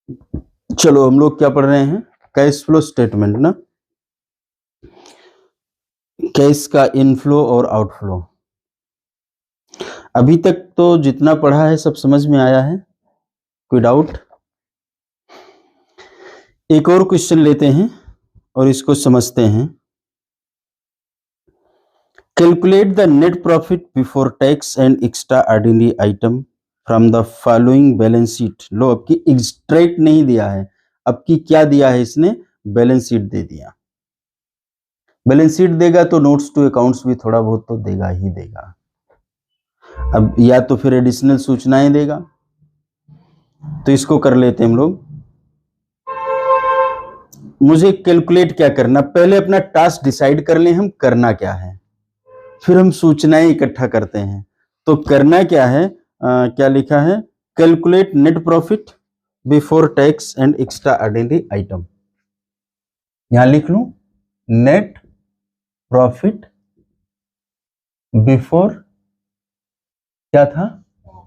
चलो हम लोग क्या पढ़ रहे हैं, कैश फ्लो स्टेटमेंट ना, कैश का इनफ्लो और आउटफ्लो। अभी तक तो जितना पढ़ा है सब समझ में आया है, कोई डाउट? एक और क्वेश्चन लेते हैं और इसको समझते हैं। Calculate the net profit before tax and extraordinary item from the following balance sheet. लो, अब की स्ट्रेट नहीं दिया है, अब की क्या दिया है इसने, बैलेंस शीट दे दिया। बैलेंस शीट देगा तो नोट्स टू अकाउंट्स भी थोड़ा बहुत तो देगा ही देगा। अब या तो फिर एडिशनल सूचनाएं देगा, तो इसको कर लेते हैं हम लोग। मुझे कैलकुलेट क्या करना, पहले अपना टास्क डिसाइड कर लें हम करना क्या है, फिर हम सूचनाएं इकट्ठा करते हैं। तो करना क्या है, क्या लिखा है, calculate net profit before tax and extraordinary item. यहां लिख लूं नेट प्रॉफिट बिफोर क्या था,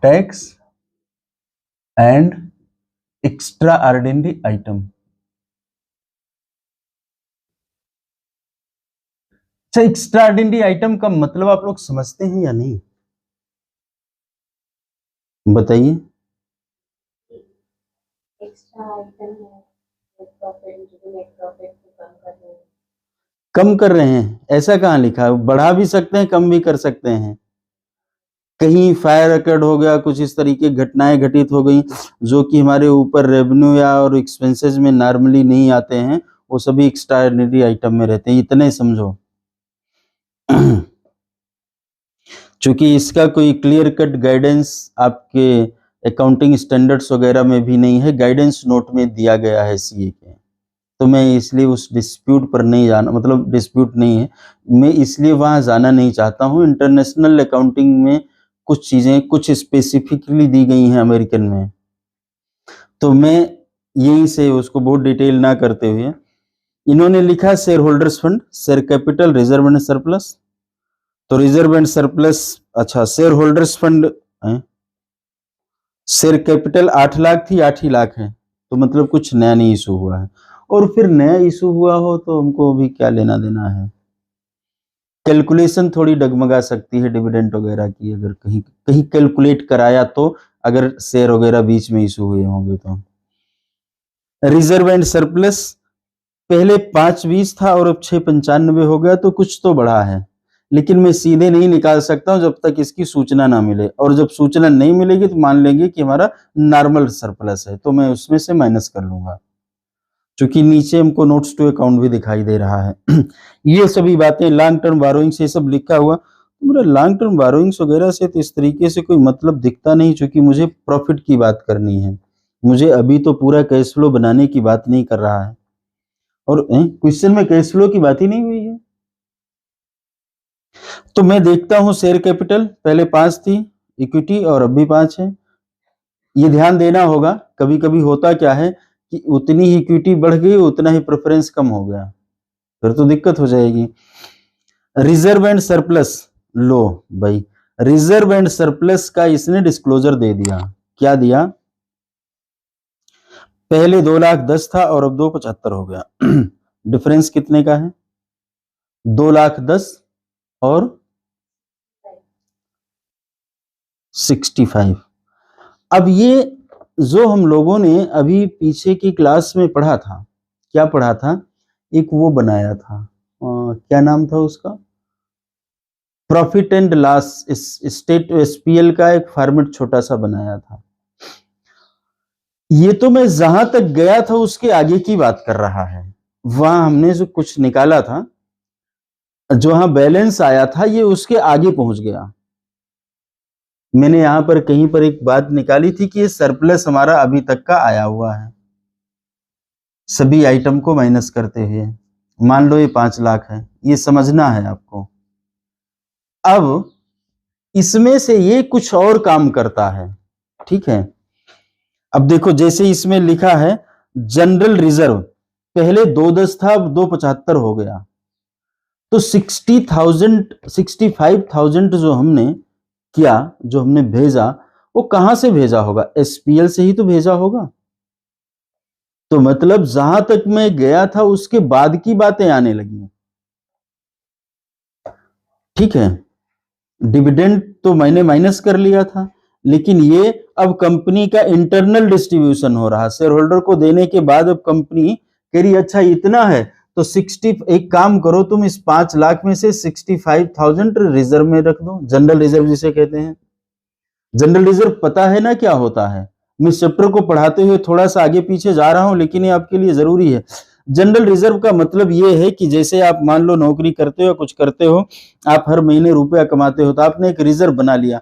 tax and extraordinary item. अच्छा, एक्स्ट्रा ऑर्डिनरी आइटम का मतलब आप लोग समझते हैं या नहीं, बताइए। एक्स्ट्रा आइटम है, नेट प्रॉफिट को कम कर रहे हैं, ऐसा कहाँ लिखा है? बढ़ा भी सकते हैं, कम भी कर सकते हैं। कहीं फायर अकर्ड हो गया, कुछ इस तरीके घटनाएं घटित हो गई जो कि हमारे ऊपर रेवेन्यू या और एक्सपेंसेस में नॉर्मली नहीं आते हैं, वो सभी एक्स्ट्रा ऑर्डिनरी आइटम में रहते हैं, इतने समझो। चूंकि इसका कोई क्लियर कट गाइडेंस आपके अकाउंटिंग स्टैंडर्ड्स वगैरह में भी नहीं है, गाइडेंस नोट में दिया गया है सीए के, तो मैं इसलिए उस डिस्प्यूट पर नहीं जाना, मतलब डिस्प्यूट नहीं है, मैं इसलिए वहां जाना नहीं चाहता हूं। इंटरनेशनल अकाउंटिंग में कुछ चीजें कुछ स्पेसिफिकली दी गई हैं अमेरिकन में, तो मैं यहीं से उसको बहुत डिटेल ना करते हुए, इन्होंने लिखा share holders fund, share capital, reserve and surplus. तो रिजर्व एंड सरप्लस, अच्छा share holders fund, share capital 8 lakh थी, 8 ही लाख है, तो मतलब कुछ नया नहीं इशू हुआ है। और फिर नया इशू हुआ हो तो हमको भी क्या लेना देना है। कैलकुलेशन थोड़ी डगमगा सकती है डिविडेंड वगैरह की, अगर कहीं कहीं कैलकुलेट कराया तो, अगर शेयर वगैरह बीच में इशू हुए होंगे तो। रिजर्व एंड सरप्लस पहले 520 था और अब 695 हो गया, तो कुछ तो बढ़ा है, लेकिन मैं सीधे नहीं निकाल सकता हूं जब तक इसकी सूचना ना मिले, और जब सूचना नहीं मिलेगी तो मान लेंगे कि हमारा नॉर्मल सरप्लस है, तो मैं उसमें से माइनस कर लूंगा, क्योंकि नीचे हमको नोट्स टू अकाउंट भी दिखाई दे रहा है। ये सभी बातें लॉन्ग टर्म बारोइंग से सब लिखा हुआ, तो मेरा लॉन्ग टर्म बारोइंग्स वगैरह से तो इस तरीके से कोई मतलब दिखता नहीं, क्योंकि मुझे प्रॉफिट की बात करनी है, मुझे अभी तो पूरा कैश फ्लो बनाने की बात नहीं कर रहा है, और क्वेश्चन में कैश फ्लो की बात ही नहीं हुई है। तो मैं देखता हूं शेयर कैपिटल पहले 5 थी इक्विटी और अब भी 5 है, ये ध्यान देना होगा। कभी कभी होता क्या है कि उतनी ही इक्विटी बढ़ गई उतना ही प्रेफरेंस कम हो गया, फिर तो दिक्कत हो जाएगी। रिजर्व एंड सरप्लस, लो भाई, रिजर्व एंड सरप्लस का इसने डिस्क्लोजर दे दिया। क्या दिया, पहले 2,10,000 था और अब 2,75,000 हो गया। डिफरेंस कितने का है, 2,10,000 और 65। अब ये जो हम लोगों ने अभी पीछे की क्लास में पढ़ा था, क्या पढ़ा था, एक वो बनाया था, क्या नाम था उसका, profit and loss state SPL का एक फॉर्मेट छोटा सा बनाया था। ये तो मैं जहां तक गया था उसके आगे की बात कर रहा है, वहां हमने जो कुछ निकाला था, जो वहां बैलेंस आया था, ये उसके आगे पहुंच गया। मैंने यहां पर कहीं पर एक बात निकाली थी कि ये सरप्लस हमारा अभी तक का आया हुआ है, सभी आइटम को माइनस करते हुए, मान लो ये 5 लाख है, ये समझना है आपको। अब इसमें से ये कुछ और काम करता है, ठीक है। अब देखो जैसे इसमें लिखा है जनरल रिजर्व, पहले 2,10,000 था अब 2,75,000 हो गया, तो 60,000 65,000 जो हमने किया, जो हमने भेजा, वो कहां से भेजा होगा, एसपीएल से ही तो भेजा होगा। तो मतलब जहां तक मैं गया था उसके बाद की बातें आने लगी। ठीक है, डिविडेंड तो मैंने माइनस कर लिया था, लेकिन ये अब कंपनी का इंटरनल डिस्ट्रीब्यूशन हो रहा, शेयर होल्डर को देने के बाद अब कंपनी कह रही अच्छा इतना है तो 60, एक काम करो तुम इस 5 लाख में से 65,000 रिजर्व में रख दो, जनरल रिजर्व जिसे कहते हैं। जनरल रिजर्व पता है ना क्या होता है? मैं इस चैप्टर को पढ़ाते हुए थोड़ा सा आगे पीछे जा रहा हूं, लेकिन ये आपके लिए जरूरी है। जनरल रिजर्व का मतलब ये है कि जैसे आप मान लो नौकरी करते हो, कुछ करते हो, आप हर महीने रुपया कमाते हो, तो आपने एक रिजर्व बना लिया।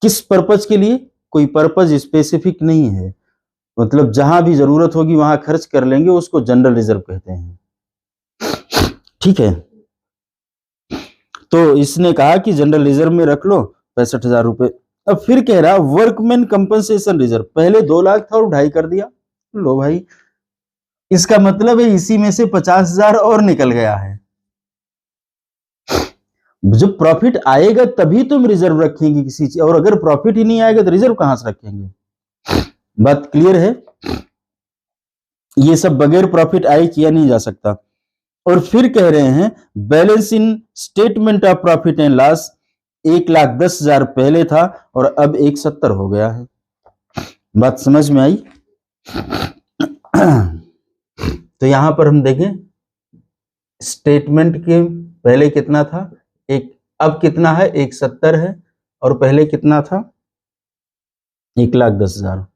किस पर्पज के लिए? कोई पर्पज स्पेसिफिक नहीं है, मतलब जहां भी जरूरत होगी वहां खर्च कर लेंगे, उसको जनरल रिजर्व कहते हैं। ठीक है, तो इसने कहा कि जनरल रिजर्व में रख लो 65,000 रुपए। अब फिर कह रहा वर्कमैन कंपनसेशन रिजर्व, पहले 2 लाख था और 2.5 कर दिया। लो भाई, इसका मतलब है इसी में से 50,000 और निकल गया है। जब प्रॉफिट आएगा तभी तुम रिजर्व रखेंगे किसी चीज, और अगर प्रॉफिट ही नहीं आएगा तो रिजर्व कहां से रखेंगे? बात क्लियर है? ये सब बगैर प्रॉफिट आए किया नहीं जा सकता। और फिर कह रहे हैं balance in statement of profit and loss 1,10,000 पहले था और अब 170 हो गया है। बात समझ में आई? तो यहां पर हम देखें स्टेटमेंट के पहले कितना था, एक, अब कितना है 170 है, और पहले कितना था 1,10,000।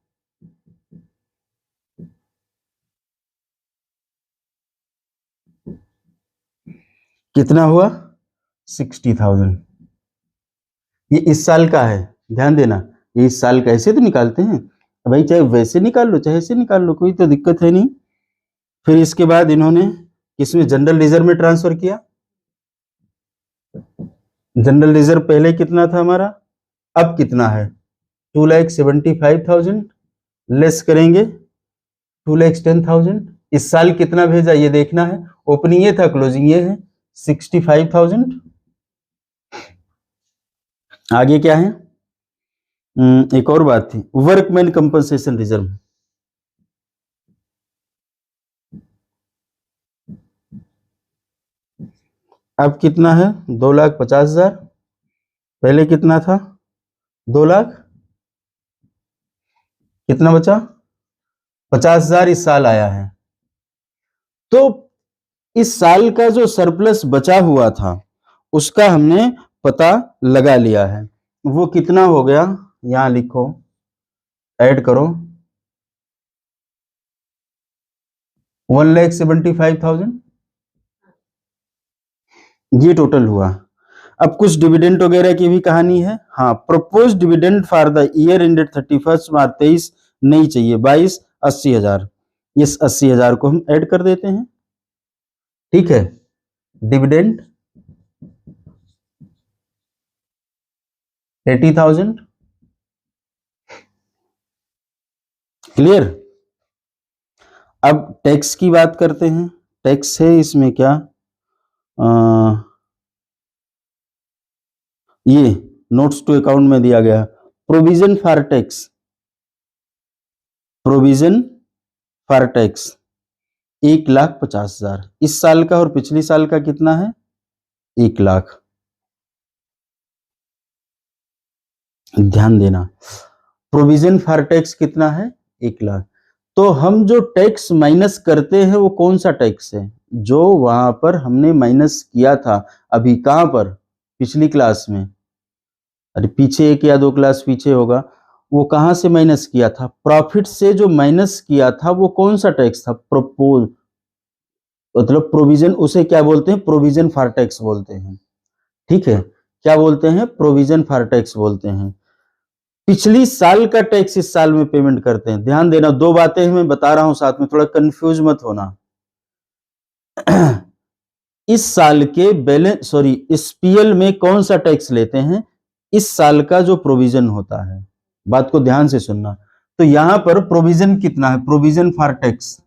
कितना हुआ 60,000। ये इस साल का है, ध्यान देना, ये इस साल का। ऐसे तो निकालते हैं भाई, चाहे वैसे निकाल लो चाहे ऐसे निकाल लो, कोई तो दिक्कत है नहीं। फिर इसके बाद इन्होंने किसमें, जनरल रिजर्व में ट्रांसफर किया। जनरल रिजर्व पहले कितना था हमारा, अब कितना है 2,75,000, लेस करेंगे 2,10,000। इस साल कितना भेजा ये देखना है, ओपनिंग ये था क्लोजिंग ये है 65,000। आगे क्या है? एक और बात थी, वर्कमैन कंपनसेशन रिजर्व। अब कितना है 2,50,000, पहले कितना था 2 लाख, कितना बचा 50,000 इस साल आया है। तो इस साल का जो सरप्लस बचा हुआ था उसका हमने पता लगा लिया है, वो कितना हो गया, यहां लिखो, ऐड करो 1,75,000, ये टोटल हुआ। अब कुछ डिविडेंड वगैरह की भी कहानी है। हाँ, propose dividend for the year ended 31 मार्च 23 नहीं चाहिए, 22 80,000, इस 80,000 को हम ऐड कर देते हैं। ठीक है, डिविडेंड 80,000, क्लियर। अब टैक्स की बात करते हैं, टैक्स है इसमें क्या, ये नोट्स टू अकाउंट में दिया गया provision for tax, provision for tax 1,50,000 इस साल का, और पिछले साल का कितना है 1 लाख। ध्यान देना, प्रोविजन फॉर टैक्स कितना है 1 लाख। तो हम जो टैक्स माइनस करते हैं वो कौन सा टैक्स है, जो वहां पर हमने माइनस किया था अभी, कहां पर, पिछली क्लास में, अरे पीछे 1 या 2 क्लास पीछे होगा, वो कहां से माइनस किया था, प्रॉफिट से जो माइनस किया था वो कौन सा टैक्स था, प्रपोज, मतलब प्रोविजन, उसे क्या बोलते हैं, प्रोविजन फॉर टैक्स बोलते हैं। ठीक है, क्या बोलते हैं, प्रोविजन फॉर टैक्स बोलते हैं। पिछली साल का टैक्स इस साल में पेमेंट करते हैं। ध्यान देना, 2 बातें मैं बता रहा हूं साथ में, थोड़ा कंफ्यूज मत होना। इस साल के बैलेंस, सॉरी, इस पीएल में कौन सा टैक्स लेते हैं, इस साल का जो प्रोविजन होता है, बात को ध्यान से सुनना। तो यहां पर प्रोविजन कितना है, प्रोविजन फॉर टैक्स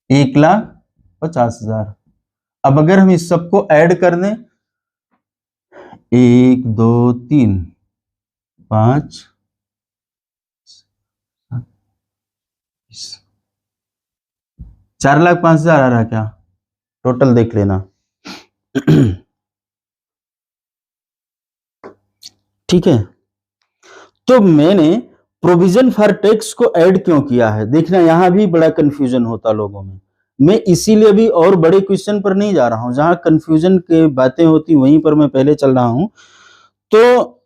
1,50,000। अब अगर हम इस सबको ऐड कर दें, 1 2 3 5 4,05,000 आ रहा क्या? टोटल देख लेना। ठीक है, तो मैंने प्रोविजन फॉर टैक्स को ऐड क्यों किया है? देखना यहां भी बड़ा कंफ्यूजन होता लोगों में। मैं इसीलिए भी और बड़े क्वेश्चन पर नहीं जा रहा हूं, जहां कंफ्यूजन के बातें होती वहीं पर मैं पहले चल रहा हूं। तो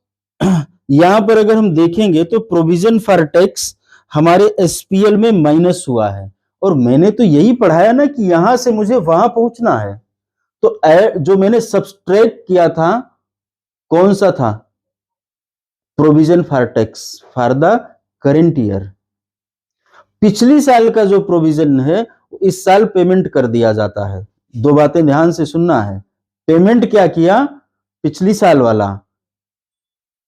यहां पर अगर हम देखेंगे तो प्रोविजन फॉर टैक्स हमारे एसपीएल में माइनस हुआ है, और मैंने तो यही पढ़ाया ना कि यहां से मुझे वहां पहुंचना है। तो जो मैंने सब्सट्रैक्ट किया था कौन सा था? Provision for tax for the current year. पिछली साल का जो प्रोविजन है इस साल पेमेंट कर दिया जाता है। दो बातें ध्यान से सुनना है। पेमेंट क्या किया? पिछली साल वाला।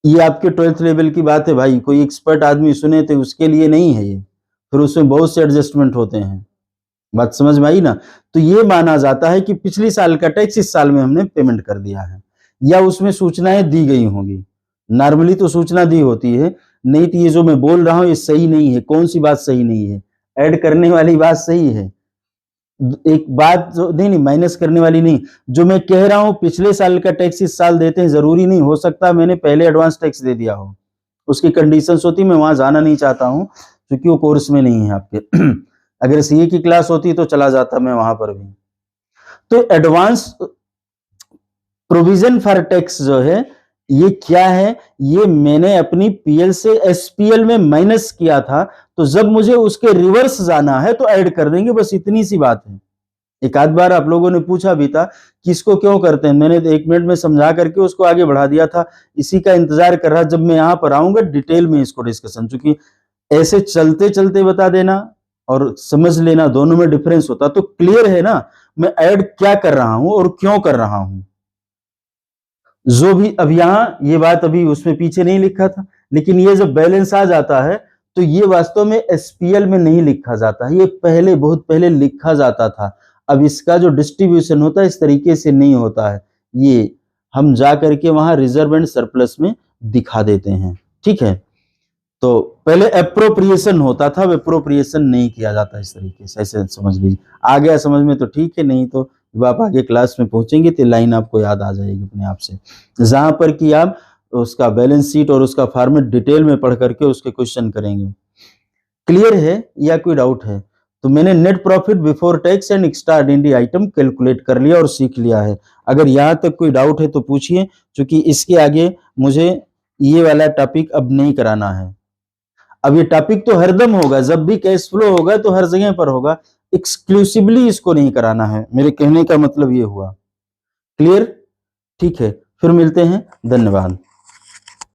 ये आपके 12th लेवल की बात है भाई, कोई एक्सपर्ट आदमी सुने थे उसके लिए नहीं है ये, फिर उसमें बहुत से एडजस्टमेंट होते हैं। बात समझ में आई ना? तो ये माना जाता है कि पिछली साल का टैक्स इस साल में हमने पेमेंट कर दिया है, या उसमें सूचनाएं दी गई होंगी। नॉर्मली तो सूचना दी होती है, नहीं तो ये जो मैं बोल रहा हूं ये सही नहीं है। कौन सी बात सही नहीं है? ऐड करने वाली बात सही है, एक बात जो नहीं माइनस करने वाली नहीं। जो मैं कह रहा हूं पिछले साल का टैक्स इस साल देते हैं, जरूरी नहीं, हो सकता मैंने पहले एडवांस टैक्स दे दिया हो, उसकी कंडीशंस होती, मैं वहां जाना नहीं चाहता हूं क्योंकि वो कोर्स में नहीं है आपके। अगर सीए की क्लास होती तो चला जाता मैं वहां पर भी। तो एडवांस प्रोविजन फॉर टैक्स जो है ये क्या है? ये मैंने अपनी पीएल से एसपीएल में माइनस किया था, तो जब मुझे उसके रिवर्स जाना है तो ऐड कर देंगे, बस इतनी सी बात है। एक आध बार आप लोगों ने पूछा भी था कि इसको क्यों करते हैं, मैंने 1 मिनट में समझा करके उसको आगे बढ़ा दिया था। इसी का इंतजार कर रहा, जब मैं यहां पर आऊंगा डिटेल में इसको डिस्कशन, चूंकि ऐसे चलते चलते बता देना और समझ लेना दोनों में डिफरेंस होता। तो क्लियर है ना मैं ऐड क्या कर रहा हूं और क्यों कर रहा हूं? जो भी अब यहां ये बात अभी उसमें पीछे नहीं लिखा था, लेकिन ये जब बैलेंस आ जाता है तो ये वास्तव में एसपीएल में नहीं लिखा जाता है, ये पहले बहुत पहले लिखा जाता था। अब इसका जो डिस्ट्रीब्यूशन होता है इस तरीके से नहीं होता है, ये हम जा करके वहां रिजर्व एंड सरप्लस में दिखा देते हैं। ठीक है, तो पहले एप्रोप्रिएशन होता था, अब एप्रोप्रिएशन नहीं किया जाता इस तरीके से, ऐसे समझ लीजिए। आ गया समझ में तो ठीक है, नहीं तो जब आप आगे क्लास में पहुंचेंगे तो लाइन आपको याद आ जाएगी अपने आप से, जहां पर कि आप उसका बैलेंस शीट और उसका फॉर्मेट डिटेल में पढ़ करके उसके क्वेश्चन करेंगे। क्लियर है या कोई डाउट है? तो मैंने net profit before tax and extraordinary item calculate कर लिया और सीख लिया है। अगर यहां तक कोई डाउट है तो पूछिए, क्योंकि इसके आगे मुझे ये वाला टॉपिक अब नहीं कराना है। अब ये टॉपिक तो हरदम होगा, जब भी कैश फ्लो होगा तो हर जगह पर होगा, एक्सक्लूसिवली इसको नहीं कराना है, मेरे कहने का मतलब ये हुआ। क्लियर? ठीक है, फिर मिलते हैं, धन्यवाद।